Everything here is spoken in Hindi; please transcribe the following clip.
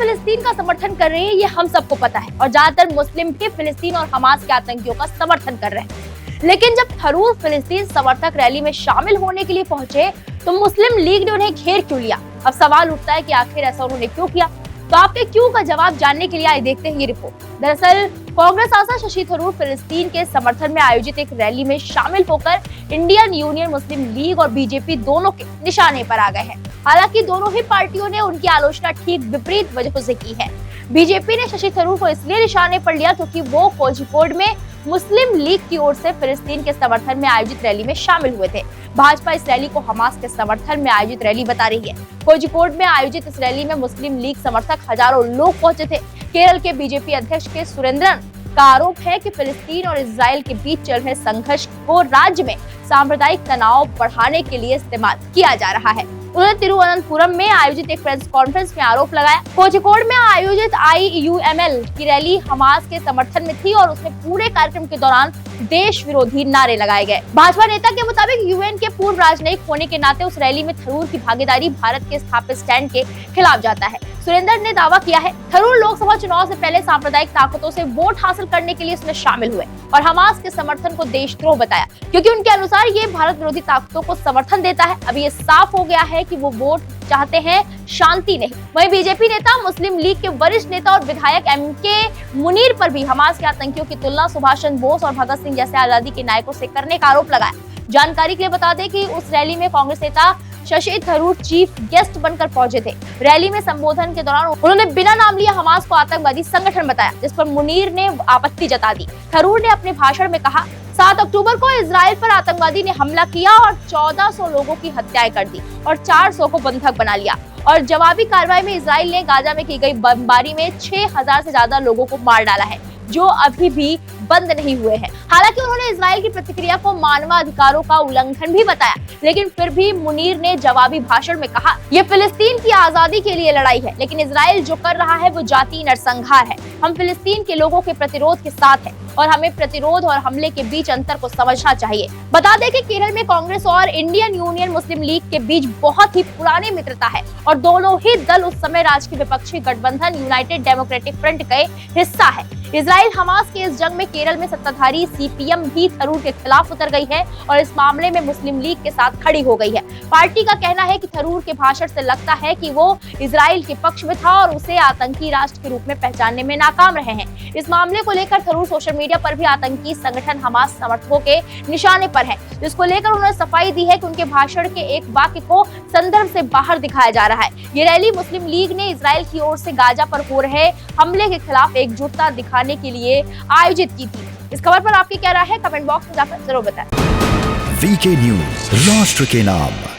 फिलिस्तीन का समर्थन कर रही है ये हम सबको पता है, और ज्यादातर मुस्लिम भी फिलिस्तीन और हमास के आतंकियों का समर्थन कर रहे हैं। लेकिन जब थरूर फिलिस्तीन समर्थक रैली में शामिल होने के लिए पहुंचे तो मुस्लिम लीग ने उन्हें घेर क्यों लिया? अब सवाल उठता है कि आखिर ऐसा उन्होंने क्यों किया। तो आपके क्यों का जवाब जानने के लिए आइए देखते हैं ये रिपोर्ट। दरअसल कांग्रेस सांसद शशि थरूर फिलिस्तीन के समर्थन में आयोजित एक रैली में शामिल होकर इंडियन यूनियन मुस्लिम लीग और बीजेपी दोनों के निशाने पर आ गए हैं। हालांकि दोनों ही पार्टियों ने उनकी आलोचना ठीक विपरीत वजहों से की है। बीजेपी ने शशि थरूर को इसलिए निशाने पर लिया क्योंकि वो कोझिकोड में मुस्लिम लीग की ओर से फिलिस्तीन के समर्थन में आयोजित रैली में शामिल हुए थे। भाजपा इस रैली को हमास के समर्थन में आयोजित रैली बता रही है। कोझिकोड में आयोजित इस रैली में मुस्लिम लीग समर्थक हजारों लोग पहुंचे थे। केरल के बीजेपी अध्यक्ष के सुरेंद्रन का आरोप है कि फिलिस्तीन और इजराइल के बीच चल रहे संघर्ष को राज्य में सांप्रदायिक तनाव बढ़ाने के लिए इस्तेमाल किया जा रहा है। उन्होंने तिरुवनंतपुरम में आयोजित एक प्रेस कॉन्फ्रेंस में आरोप लगाया। कोझिकोड में आयोजित IUML की रैली हमास के समर्थन में थी और उसमें पूरे कार्यक्रम के दौरान देश विरोधी नारे लगाए गए। भाजपा नेता के मुताबिक UN के पूर्व राजनयिक होने के नाते उस रैली में थरूर की भागीदारी भारत के स्थापित स्टैंड के खिलाफ जाता है। सुरेंद्र ने दावा किया है थरूर लोकसभा चुनाव से पहले सांप्रदायिक ताकतों से वोट हासिल करने के लिए इसमें शामिल हुए और हमास के समर्थन को देशद्रोह बताया, क्योंकि उनके अनुसार ये भारत विरोधी ताकतों को समर्थन देता है। अब ये साफ हो गया है कि वो वोट चाहते हैं, शांति नहीं। वहीं बीजेपी नेता मुस्लिम लीग के वरिष्ठ नेता और विधायक MK मुनीर पर भी हमास के आतंकियों की तुलना सुभाष चंद्र बोस और भगत सिंह जैसे आजादी के नायकों से करने का आरोप लगाया। जानकारी के लिए बता दें कि उस रैली में कांग्रेस नेता शशि थरूर चीफ गेस्ट बनकर पहुंचे थे। रैली में संबोधन के दौरान उन्होंने बिना नाम लिए हमास को आतंकवादी संगठन बताया, जिस पर मुनीर ने आपत्ति जता दी। थरूर ने अपने भाषण में कहा, 7 अक्टूबर को इजराइल पर आतंकवादी ने हमला किया और 1400 लोगों की हत्याएं कर दी और 400 को बंधक बना लिया, और जवाबी कार्रवाई में इजराइल ने गाजा में की गई बमबारी में 6000 से ज्यादा लोगों को मार डाला है, जो अभी भी बंद नहीं हुए हैं। हालांकि उन्होंने इजराइल की प्रतिक्रिया को मानवाधिकारों का उल्लंघन भी बताया, लेकिन फिर भी मुनीर ने जवाबी भाषण में कहा, ये फिलिस्तीन की आजादी के लिए लड़ाई है, लेकिन इजराइल जो कर रहा है वो जातीय नरसंहार है। हम फिलिस्तीन के लोगों के प्रतिरोध के साथ हैं और हमें प्रतिरोध और हमले के बीच अंतर को समझना चाहिए। बता दें कि केरल में कांग्रेस और इंडियन यूनियन मुस्लिम लीग के बीच बहुत ही पुरानी मित्रता है और दोनों ही दल उस समय राजकीय विपक्षी गठबंधन यूनाइटेड डेमोक्रेटिक फ्रंट का हिस्सा है। इजराइल हमास के इस जंग में केरल में सत्ताधारी CPM भी थरूर के खिलाफ उतर गई है और इस मामले में मुस्लिम लीग के साथ खड़ी हो गई है। पार्टी का कहना है कि थरूर के भाषण से लगता है कि वो इजराइल के पक्ष में था और उसे आतंकी राष्ट्र के रूप में पहचानने में नाकाम रहे हैं। इस मामले को लेकर थरूर सोशल मीडिया पर भी आतंकी संगठन हमास समर्थकों के निशाने पर है, जिसको लेकर उन्होंने सफाई दी है कि उनके भाषण के एक वाक्य को संदर्भ से बाहर दिखाया जा रहा है। ये रैली मुस्लिम लीग ने इजराइल की ओर से गाजा पर हो रहे हमले के खिलाफ एकजुटता दिखाने के लिए आयोजित की थी। इस खबर पर आपकी क्या राय है? कमेंट बॉक्स में जाकर जरूर बताएं। VK न्यूज, राष्ट्र के नाम।